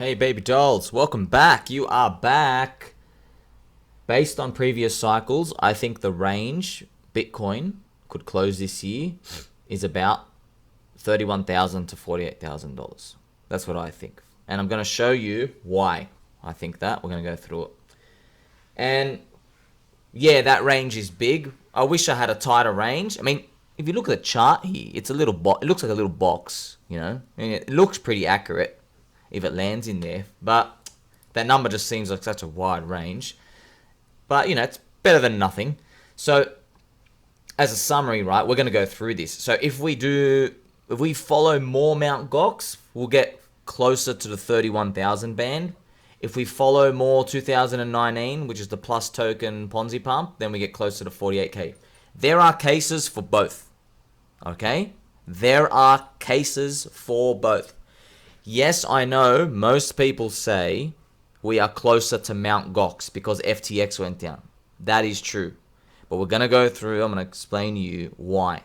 Hey baby dolls, welcome back. You are back. Based on previous cycles, I think the range Bitcoin could close this year is about $31,000 to $48,000. That's what I think. And I'm going to show you why I think that. We're going to go through it. And yeah, that range is big. I wish I had a tighter range. I mean, if you look at the chart here, it's a little it looks like a little box, you know? I mean, it looks pretty accurate if it lands in there, but that number just seems like such a wide range. But, you know, it's better than nothing. So, as a summary, right, we're going to go through this. So, if we follow more Mount Gox, we'll get closer to the 31,000 band. If we follow more 2019, which is the plus token Ponzi pump, then we get closer to 48K. There are cases for both. Okay? There are cases for both. Yes, I know most people say we are closer to Mount Gox because FTX went down. That is true. But we're going to go through, I'm going to explain to you why.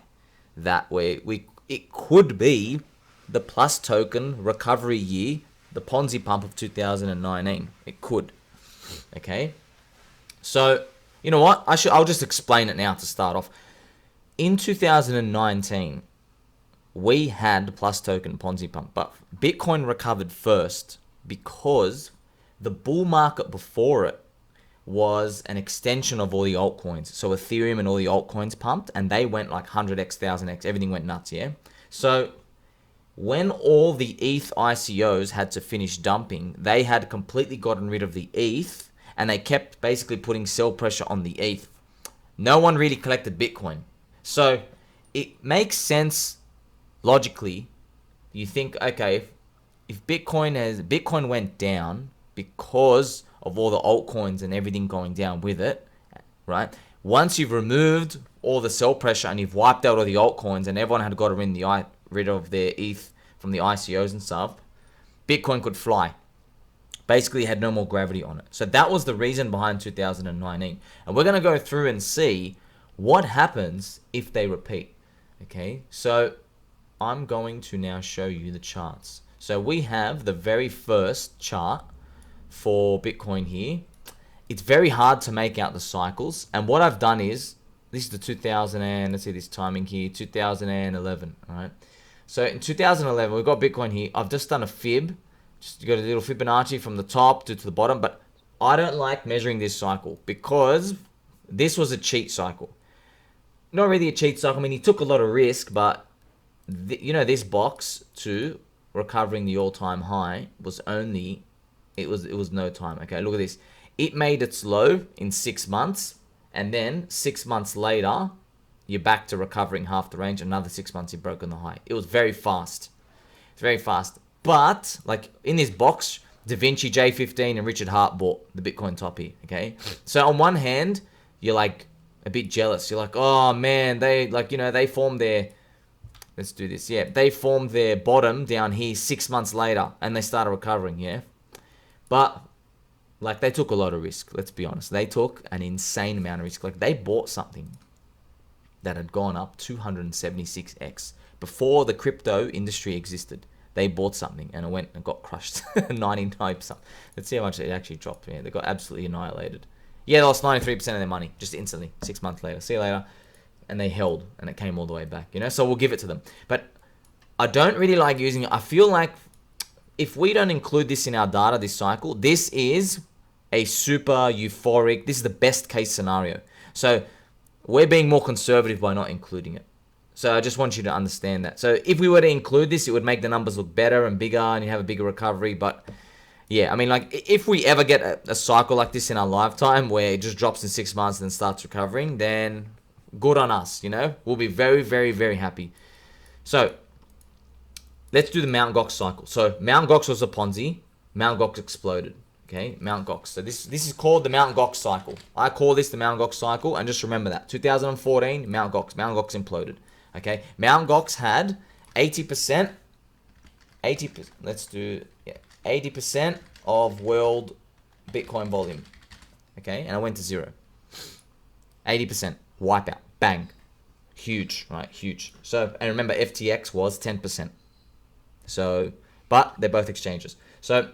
That way, it could be the plus token recovery year, the Ponzi pump of 2019. It could. Okay? So, you know what? I'll just explain it now to start off. In 2019, we had the plus token Ponzi pump, but Bitcoin recovered first because the bull market before it was an extension of all the altcoins. So Ethereum and all the altcoins pumped, and they went like 100x, 1000x, everything went nuts, yeah? So when all the ETH ICOs had to finish dumping, they had completely gotten rid of the ETH, and they kept basically putting sell pressure on the ETH. No one really collected Bitcoin. So it makes sense logically. You think, okay, if Bitcoin went down because of all the altcoins and everything going down with it, right? Once you've removed all the sell pressure and you've wiped out all the altcoins and everyone had got rid of their ETH from the ICOs and stuff, Bitcoin could fly. Basically had no more gravity on it. So that was the reason behind 2019. And we're going to go through and see what happens if they repeat. Okay, so I'm going to now show you the charts. So we have the very first chart for Bitcoin here. It's very hard to make out the cycles. And what I've done is, this is the 2000 and, let's see this timing here, 2011, all right? So in 2011, we've got Bitcoin here. I've just done a fib. Just got a little Fibonacci from the top to the bottom. But I don't like measuring this cycle because this was a cheat cycle. Not really a cheat cycle. I mean, he took a lot of risk, but this box to recovering the all-time high was only, it was no time. Okay, look at this. It made its low in 6 months, and then 6 months later, you're back to recovering half the range. Another 6 months, you've broken the high. It was very fast. It's very fast. But, like, in this box, Da Vinci J15 and Richard Hart bought the Bitcoin top here, okay? So, on one hand, you're, like, a bit jealous. You're like, oh, man, they formed their... Let's do this. Yeah, they formed their bottom down here 6 months later, and they started recovering, yeah? But, like, they took a lot of risk, let's be honest. They took an insane amount of risk. Like, they bought something that had gone up 276x. Before the crypto industry existed, they bought something, and it went and got crushed 99%. Let's see how much it actually dropped. Yeah, they got absolutely annihilated. Yeah, they lost 93% of their money, just instantly, 6 months later. See you later. And they held, and it came all the way back, you know? So we'll give it to them. But I don't really like using it. I feel like if we don't include this in our data this cycle, this is a super euphoric, this is the best case scenario. So we're being more conservative by not including it. So I just want you to understand that. So if we were to include this, it would make the numbers look better and bigger, and you have a bigger recovery. But yeah, I mean, like, if we ever get a cycle like this in our lifetime where it just drops in 6 months and then starts recovering, then good on us, you know? We'll be very, very, very happy. So let's do the Mt. Gox cycle. So Mt. Gox was a Ponzi. Mt. Gox exploded. Okay, Mt. Gox. So this is called the Mt. Gox cycle. I call this the Mt. Gox cycle, and just remember that. 2014, Mt. Gox. Mt. Gox imploded. Okay, Mt. Gox had 80%. Let's do 80% of world Bitcoin volume. Okay, and it went to zero. 80%. Wipeout. Bang. Huge, right? Huge. So, and remember, FTX was 10%. So, but they're both exchanges. So,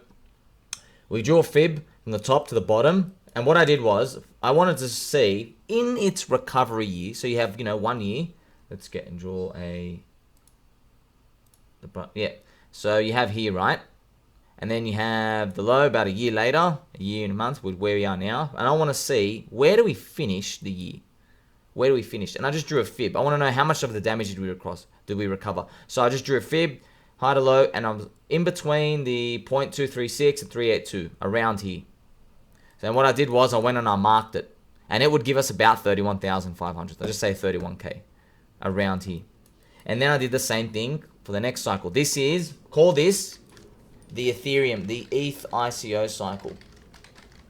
We drew a fib from the top to the bottom. And what I did was, I wanted to see in its recovery year. So you have, 1 year. Let's get and draw yeah. So you have here, right? And then you have the low about a year later, a year and a month with where we are now. And I want to see, where do we finish the year? Where do we finish? And I just drew a fib. I want to know how much of the damage did we recover. So I just drew a fib, high to low, and I'm in between the 0.236 and 382, around here. So what I did was I went and I marked it. And it would give us about 31,500. I'll just say 31K, around here. And then I did the same thing for the next cycle. This is, call this the Ethereum, the ETH ICO cycle.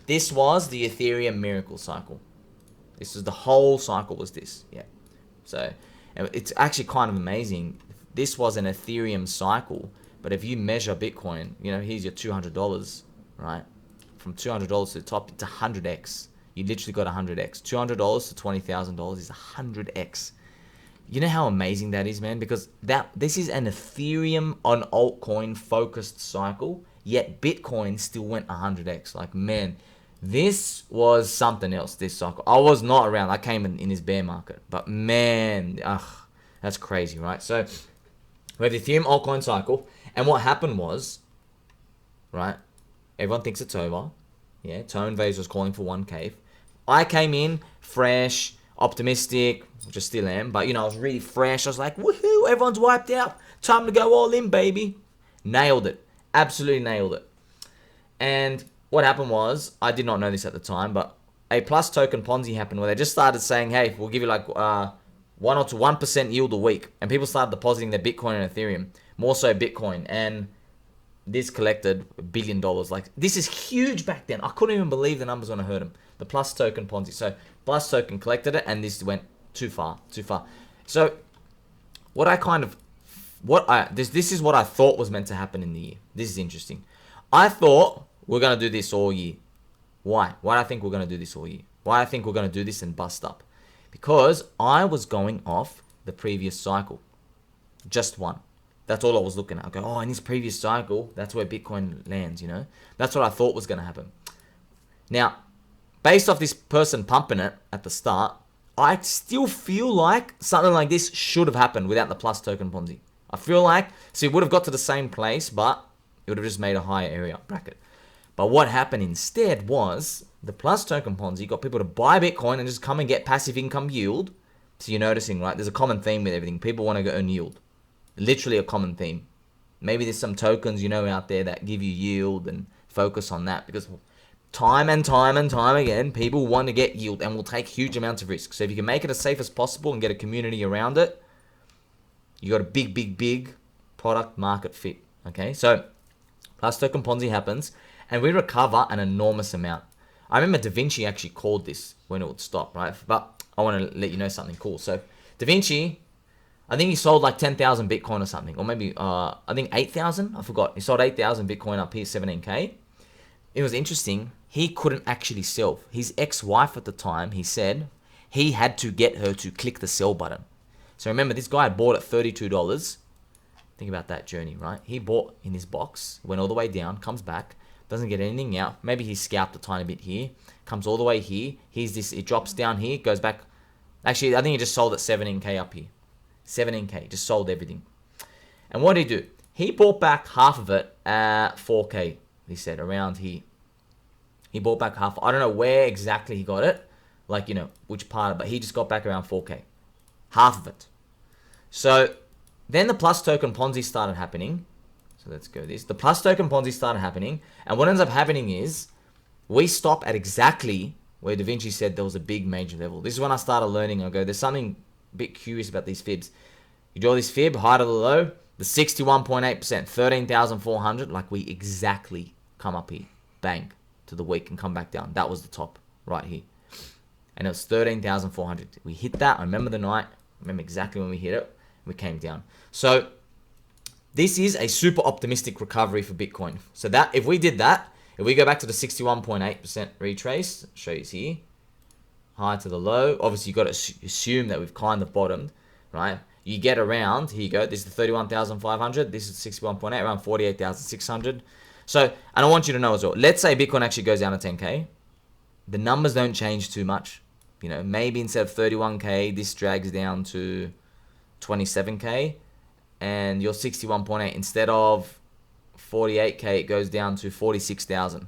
This was the Ethereum miracle cycle. This is the whole cycle was this. Yeah. So it's actually kind of amazing. This was an Ethereum cycle, but if you measure Bitcoin, here's your $200, right? From $200 to the top, it's 100x. You literally got 100x. $200 to $20,000 is 100x. You know how amazing that is, man? Because this is an Ethereum on altcoin focused cycle, yet Bitcoin still went 100x. Like, man, this was something else, this cycle. I was not around. I came in this bear market. But, man, that's crazy, right? So, we have the Ethereum altcoin cycle. And what happened was, right, everyone thinks it's over. Yeah, Tone Vase was calling for 1K. I came in fresh, optimistic, which I still am, but I was really fresh. I was like, woohoo, everyone's wiped out. Time to go all in, baby. Nailed it. Absolutely nailed it. And what happened was, I did not know this at the time, but a plus token Ponzi happened where they just started saying, hey, we'll give you like 1% or 1% yield a week. And people started depositing their Bitcoin and Ethereum, more so Bitcoin. And this collected $1 billion. Like, this is huge back then. I couldn't even believe the numbers when I heard them. The plus token Ponzi. So plus token collected it, and this went too far. So this is what I thought was meant to happen in the year. This is interesting. I thought we're gonna do this all year. Why? Why do I think we're gonna do this all year? Why do I think we're gonna do this and bust up? Because I was going off the previous cycle. Just one. That's all I was looking at. I go, in this previous cycle, that's where Bitcoin lands, That's what I thought was going to happen. Now, based off this person pumping it at the start, I still feel like something like this should have happened without the plus token Ponzi. I feel like, it would have got to the same place, but it would have just made a higher area bracket. But what happened instead was the plus token Ponzi got people to buy Bitcoin and just come and get passive income yield. So you're noticing, right? There's a common theme with everything. People want to go earn yield. Literally a common theme. Maybe there's some tokens, out there that give you yield and focus on that, because time and time again, people want to get yield and will take huge amounts of risk. So if you can make it as safe as possible and get a community around it, you got a big product market fit. Okay, so plus token Ponzi happens and we recover an enormous amount. I remember Da Vinci actually called this when it would stop, right? But I want to let you know something cool. So Da Vinci, I think he sold like 10,000 Bitcoin or something, or maybe I think 8,000. I forgot. He sold 8,000 Bitcoin up here, 17K. It was interesting. He couldn't actually sell. His ex-wife at the time, he said, he had to get her to click the sell button. So remember, this guy had bought at $32. Think about that journey, right? He bought in this box, went all the way down, comes back, doesn't get anything out. Maybe he scalped a tiny bit here, comes all the way here. Here's this. It drops down here, goes back. Actually, I think he just sold at 17K up here. 17K, just sold everything. And what did he do? He bought back half of it at 4K, he said, around here. He bought back half. I don't know where exactly he got it, like, which part, but he just got back around 4K. Half of it. So then the plus token Ponzi started happening. So let's go this. The plus token Ponzi started happening. And what ends up happening is we stop at exactly where Da Vinci said there was a big major level. This is when I started learning. I go, there's something a bit curious about these fibs. You draw this fib, high to the low, the 61.8%, 13,400, like we exactly come up here, bang, to the week and come back down. That was the top right here. And it was 13,400. We hit that. I remember the night. I remember exactly when we hit it. We came down. So this is a super optimistic recovery for Bitcoin. So that if we did that, if we go back to the 61.8% retrace, I'll show you here, high to the low. Obviously, you've got to assume that we've kind of bottomed, right? You get around, here you go, this is the 31,500, this is 61.8, around 48,600. So, and I want you to know as well, let's say Bitcoin actually goes down to 10K. The numbers don't change too much. You know, maybe instead of 31K, this drags down to 27K, and your 61.8, instead of 48K, it goes down to 46,000.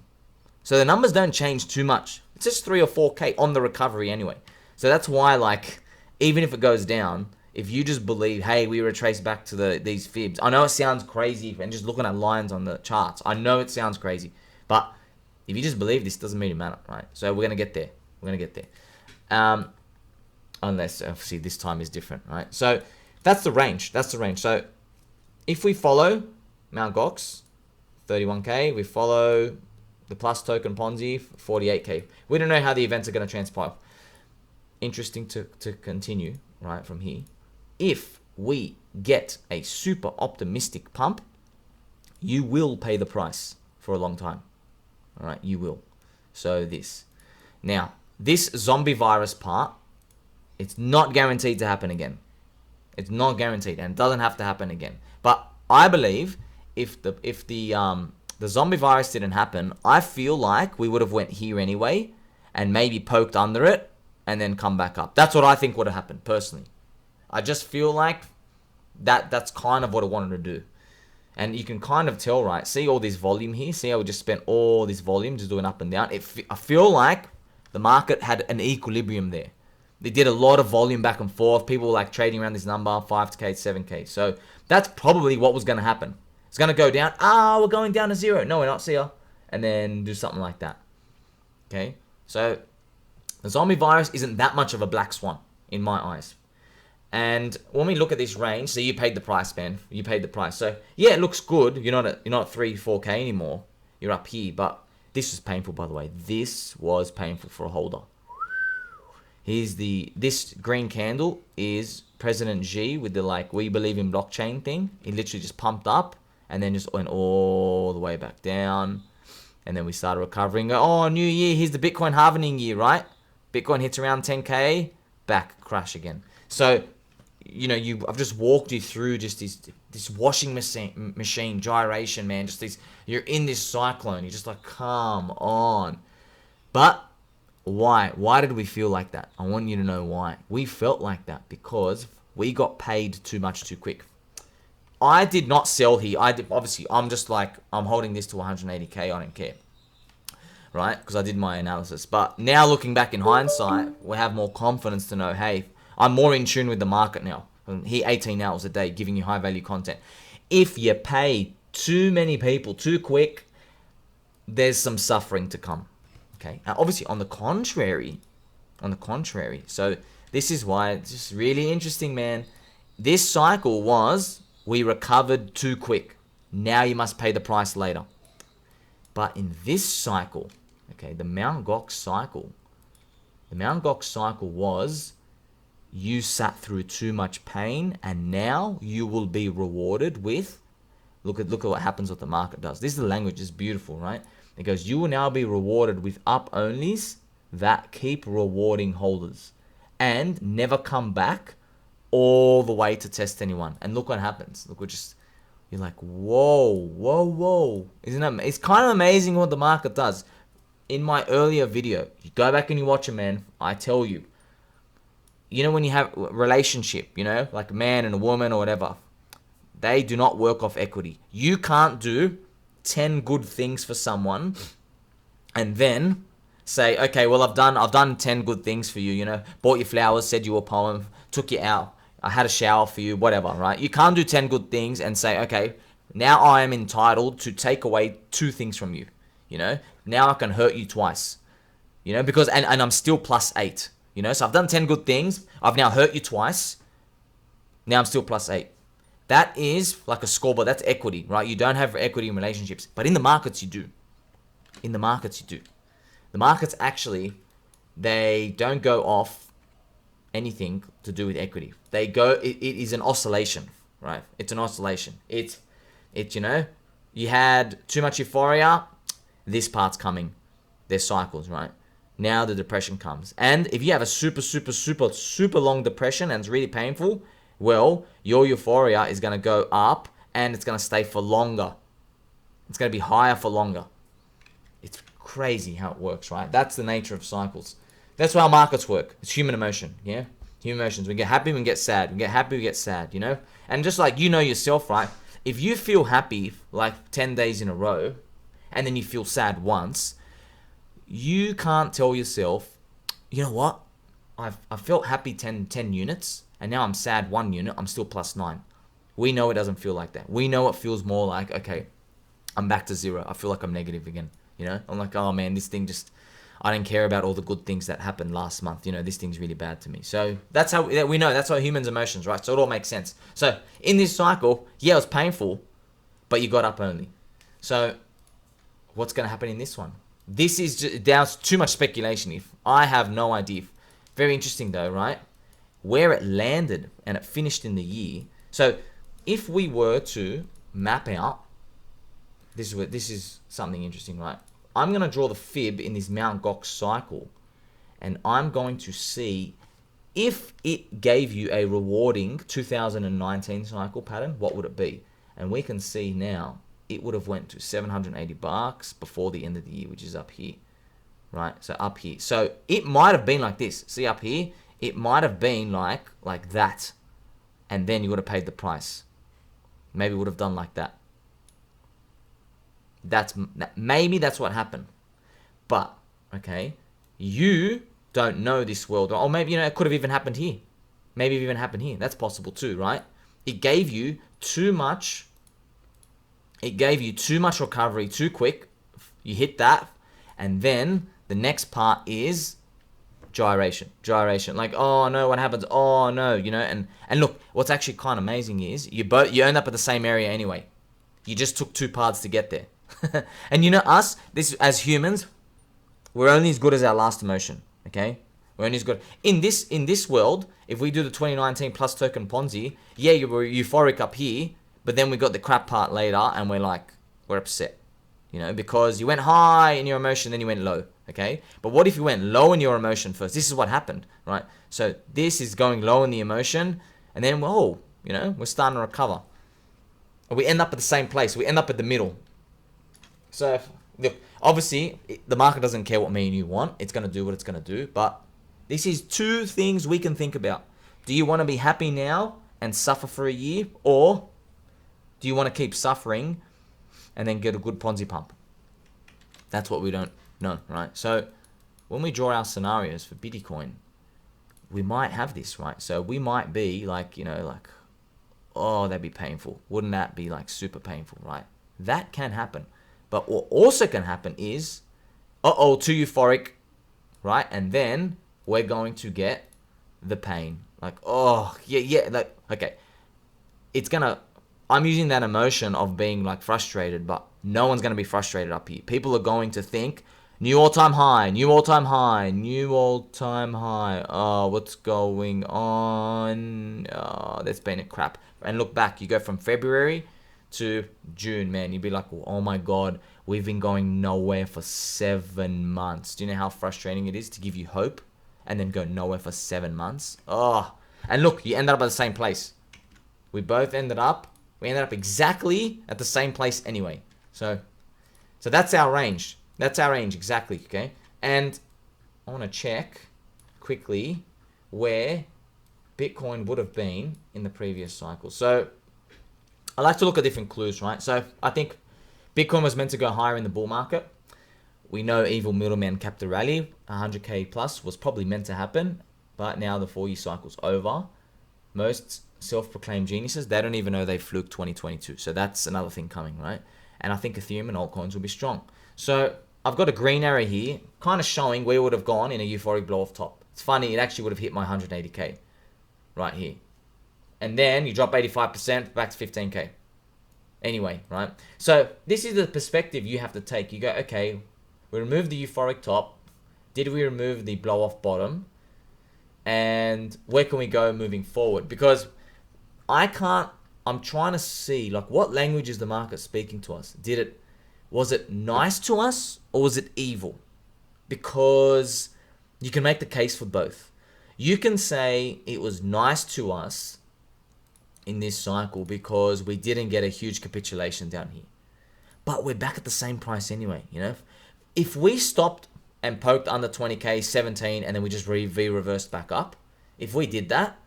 So the numbers don't change too much. It's just 3 or 4K on the recovery anyway. So that's why, like, even if it goes down, if you just believe, hey, we retrace back to these fibs. I know it sounds crazy, and just looking at lines on the charts, I know it sounds crazy, but if you just believe this, doesn't really matter, right? So we're gonna get there. We're gonna get there, unless obviously this time is different, right? So that's the range. That's the range. So if we follow Mt. Gox, 31K, we follow the Plus token Ponzi, 48K. We don't know how the events are going to transpire. Interesting to continue, right, from here. If we get a super optimistic pump, you will pay the price for a long time. All right, you will. So this. Now, this zombie virus part, it's not guaranteed to happen again. It's not guaranteed, and it doesn't have to happen again. But I believe if the zombie virus didn't happen, I feel like we would have went here anyway and maybe poked under it and then come back up. That's what I think would have happened, personally. I just feel like that's kind of what I wanted to do. And you can kind of tell, right? See all this volume here? See how we just spent all this volume just doing up and down? I feel like the market had an equilibrium there. They did a lot of volume back and forth. People were like trading around this number, 5K, 7K. So that's probably what was going to happen. It's going to go down. We're going down to 0. No, we're not. See ya. And then do something like that. Okay? So the zombie virus isn't that much of a black swan in my eyes. And when we look at this range, so you paid the price, man. You paid the price. So yeah, it looks good. You're not at 3, 4K anymore. You're up here. But this was painful, by the way. This was painful for a holder. This green candle is President Xi with the like we believe in blockchain thing. He literally just pumped up and then just went all the way back down. And then we started recovering. Oh, new year. Here's the Bitcoin halvening year, right? Bitcoin hits around 10K, back, crash again. So, you know, I've just walked you through just this washing machine gyration, man. Just this, you're in this cyclone. You're just like, come on. But why? Why did we feel like that? I want you to know why. We felt like that because we got paid too much too quick. I did not sell here. Obviously, I'm just like, I'm holding this to 180K. I don't care. Right? Because I did my analysis. But now looking back in hindsight, we have more confidence to know, hey, I'm more in tune with the market now. I'm here 18 hours a day giving you high value content. If you pay too many people too quick, there's some suffering to come. Okay. Now, obviously, on the contrary, so this is why it's just really interesting, man. This cycle was, we recovered too quick. Now you must pay the price later. But in this cycle, okay, the Mt. Gox cycle was, you sat through too much pain, and now you will be rewarded with, look at what happens, what the market does. This is the language, is beautiful, right? It goes, you will now be rewarded with up-onlys that keep rewarding holders and never come back all the way to test anyone. And look what happens. Look, you're like, whoa. Isn't it? It's kind of amazing what the market does. In my earlier video, you go back and you watch it, man. I tell you, you know, when you have a relationship, you know, like a man and a woman or whatever, they do not work off equity. You can't do 10 good things for someone and then say, okay, well, I've done 10 good things for you, you know, bought you flowers, said you a poem, took you out, I had a shower for you, whatever, right? You can't do 10 good things and say, okay, now I am entitled to take away 2 things from you, you know? Now I can hurt you twice, you know, because, and I'm still plus 8, you know? So I've done 10 good things, I've now hurt you twice, now I'm still plus 8. That is like a scoreboard. That's equity, right? You don't have equity in relationships. But in the markets, you do. In the markets, you do. The markets actually, they don't go off anything to do with equity. They go, it is an oscillation, right? It's an oscillation. It's, you know, you had too much euphoria, this part's coming. There's cycles, right? Now the depression comes. And if you have a super long depression and it's really painful, well, your euphoria is going to go up and it's going to stay for longer. It's going to be higher for longer. It's crazy how it works, right? That's the nature of cycles. That's how markets work. It's human emotion, yeah? Human emotions. We get happy, we get sad. We get happy, we get sad, you know? And just like you know yourself, right? If you feel happy like 10 days in a row, and then you feel sad once, you can't tell yourself, you know what? I felt happy 10 units, and now I'm sad 1 unit, I'm still plus 9. We know it doesn't feel like that. We know it feels more like, okay, I'm back to 0. I feel like I'm negative again, you know? I'm like, oh man, this thing just, I don't care about all the good things that happened last month. You know, this thing's really bad to me. So that's how we know. That's how humans' emotions, right? So it all makes sense. So in this cycle, yeah, it was painful, but you got up only. So what's going to happen in this one? This is just, there's too much speculation. If I have no idea. Very interesting though, right? Where it landed and it finished in the year. So if we were to map out, this is something interesting, right? I'm going to draw the fib in this Mt. Gox cycle, and I'm going to see if it gave you a rewarding 2019 cycle pattern, what would it be? And we can see now it would have went to $780 before the end of the year, which is up here, right? So up here. So it might have been like this. See up here? It might have been like that, and then you would have paid the price. Maybe would have done like that. Maybe that's what happened. But, okay, you don't know this world. Or maybe, you know, it could have even happened here. Maybe it even happened here. That's possible too, right? It gave you too much. It gave you too much recovery too quick. You hit that. And then the next part is gyration. Like, oh no, what happens? Oh no, you know, and look, what's actually kind of amazing is you end up at the same area anyway. You just took 2 paths to get there. And you know us, this as humans, we're only as good as our last emotion. Okay, we're only as good in this world. If we do the 2019 plus token Ponzi, yeah, you were euphoric up here, but then we got the crap part later, and we're upset, you know, because you went high in your emotion, then you went low. Okay, but what if you went low in your emotion first? This is what happened, right? So this is going low in the emotion, and then whoa, you know, we're starting to recover. We end up at the same place. We end up at the middle. So, look, obviously, the market doesn't care what me and you want. It's going to do what it's going to do. But this is 2 things we can think about. Do you want to be happy now and suffer for a year? Or do you want to keep suffering and then get a good Ponzi pump? That's what we don't know, right? So, when we draw our scenarios for Bitcoin, we might have this, right? So, we might be like, you know, like, oh, that'd be painful. Wouldn't that be like super painful, right? That can happen. But what also can happen is, too euphoric, right? And then we're going to get the pain. Like, oh, yeah, like, okay. I'm using that emotion of being like frustrated, but no one's going to be frustrated up here. People are going to think, new all-time high, new all-time high, new all-time high. Oh, what's going on? Oh, that's been a crap. And look back, you go from February to June, man, you'd be like, oh my God, we've been going nowhere for 7 months. Do you know how frustrating it is to give you hope and then go nowhere for 7 months? Oh, and look, you ended up at the same place. We ended up exactly at the same place anyway. So that's our range. That's our range, exactly, okay? And I want to check quickly where Bitcoin would have been in the previous cycle. So I like to look at different clues, right? So I think Bitcoin was meant to go higher in the bull market. We know evil middleman capped the rally. 100K plus was probably meant to happen, but now the 4-year cycle's over. Most self-proclaimed geniuses, they don't even know they fluked 2022. So that's another thing coming, right? And I think Ethereum and altcoins will be strong. So I've got a green arrow here, kind of showing where it would have gone in a euphoric blow off top. It's funny, it actually would have hit my 180K right here. And then you drop 85% back to 15K. Anyway, right? So this is the perspective you have to take. You go, okay, we removed the euphoric top. Did we remove the blow off bottom? And where can we go moving forward? Because I'm trying to see, like, what language is the market speaking to us? Was it nice to us or was it evil? Because you can make the case for both. You can say it was nice to us in this cycle because we didn't get a huge capitulation down here. But we're back at the same price anyway, you know? If we stopped and poked under 20k, 17, and then we just reversed back up, if we did that,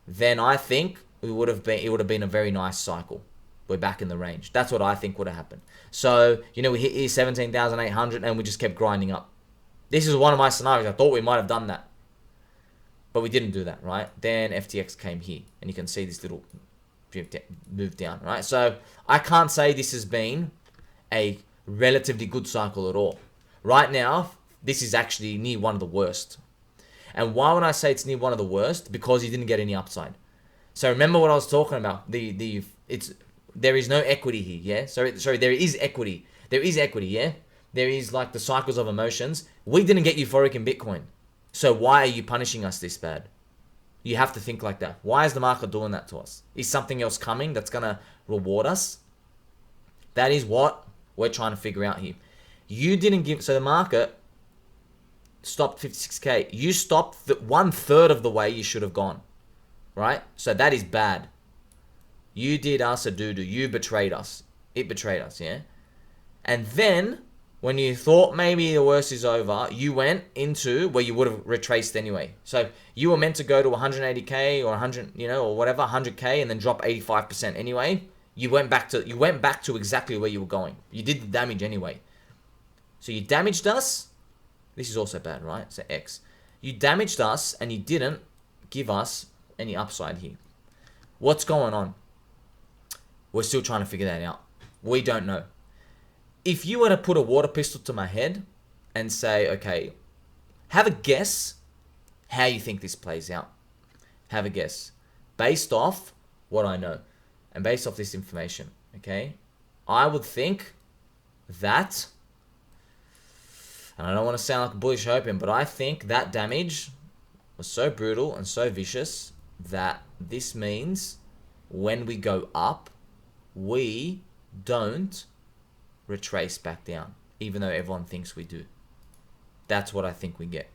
then I think it would have been a very nice cycle. We're back in the range. That's what I think would have happened. So, you know, we hit here 17,800 and we just kept grinding up. This is one of my scenarios. I thought we might have done that. But we didn't do that, right? Then FTX came here. And you can see this little move down, right? So I can't say this has been a relatively good cycle at all. Right now, this is actually near one of the worst. And why would I say it's near one of the worst? Because you didn't get any upside. So remember what I was talking about. There is no equity here, yeah? Sorry, there is equity. There is equity, yeah? There is like the cycles of emotions. We didn't get euphoric in Bitcoin. So why are you punishing us this bad? You have to think like that. Why is the market doing that to us? Is something else coming that's going to reward us? That is what we're trying to figure out here. You didn't give... So the market stopped 56k. You stopped 1/3 of the way you should have gone. Right? So that is bad. You did us a doo-doo. You betrayed us. It betrayed us, yeah? And then, when you thought maybe the worst is over, you went into where you would have retraced anyway. So you were meant to go to 180k or 100, you know, or whatever, 100k, and then drop 85% anyway. You went back to exactly where you were going. You did the damage anyway. So you damaged us. This is also bad, right? So X. You damaged us and you didn't give us any upside here. What's going on? We're still trying to figure that out. We don't know. If you were to put a water pistol to my head and say, okay, have a guess how you think this plays out. Have a guess. Based off what I know and based off this information, okay? I would think that, and I don't want to sound like a bullish opium, but I think that damage was so brutal and so vicious that this means when we go up, we don't retrace back down, even though everyone thinks we do. That's what I think we get.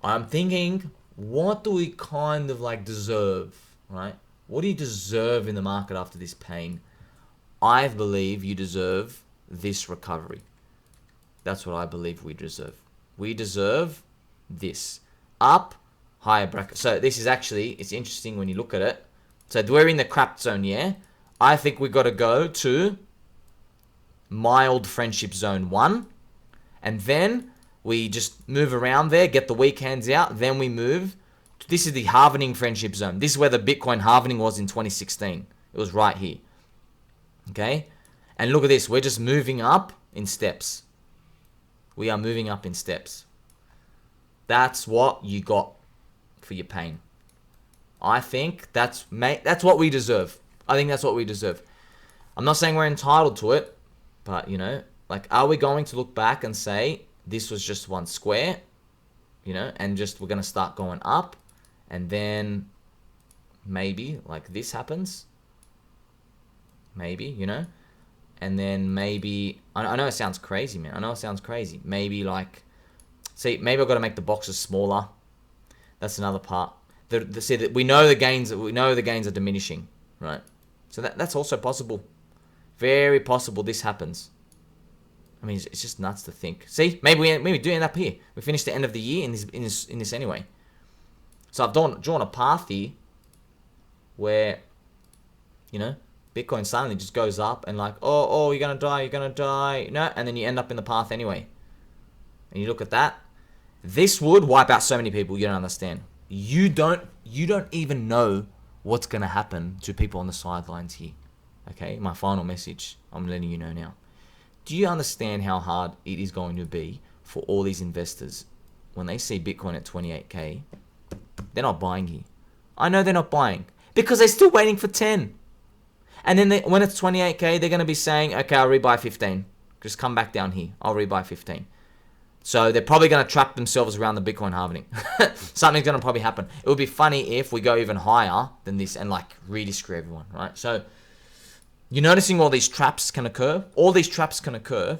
I'm thinking, what do we kind of like deserve, right? What do you deserve in the market after this pain? I believe you deserve this recovery. That's what I believe we deserve. We deserve this. Up, higher bracket. So this is actually, it's interesting when you look at it. So we're in the crap zone, yeah? I think we got to go to mild friendship zone 1. And then we just move around there, get the weak hands out. Then we move. This is the halvening friendship zone. This is where the Bitcoin halvening was in 2016. It was right here. Okay? And look at this. We're just moving up in steps. We are moving up in steps. That's what you got for your pain. I think that's what we deserve. I think that's what we deserve. I'm not saying we're entitled to it, but, you know, like, are we going to look back and say this was just one square, you know, and just we're going to start going up, and then maybe, like, this happens? Maybe, you know? And then maybe, I know it sounds crazy, man. I know it sounds crazy. Maybe, like, see, maybe I've got to make the boxes smaller. That's another part. See, that we know the gains are diminishing, right? So that's also possible. Very possible this happens. I mean, it's just nuts to think. See, maybe we do end up here. We finish the end of the year in this anyway. So I've drawn a path here where, you know, Bitcoin suddenly just goes up and like, oh, you're gonna die, no, and then you end up in the path anyway. And you look at that. This would wipe out so many people. You don't understand. You don't even know what's gonna happen to people on the sidelines here. Okay, my final message, I'm letting you know now. Do you understand how hard it is going to be for all these investors when they see Bitcoin at 28k? They're not buying here. I know they're not buying because they're still waiting for 10. And then when it's 28k, they're going to be saying, okay, I'll rebuy 15. Just come back down here. I'll rebuy 15. So they're probably going to trap themselves around the Bitcoin halvening. Something's going to probably happen. It would be funny if we go even higher than this and like really screw everyone, right? So you're noticing all these traps can occur. All these traps can occur,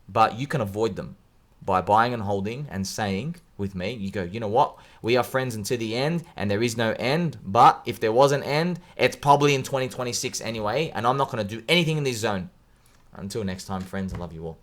but you can avoid them by buying and holding and saying with me, you go, you know what? We are friends until the end and there is no end. But if there was an end, it's probably in 2026 anyway. And I'm not going to do anything in this zone. Until next time, friends, I love you all.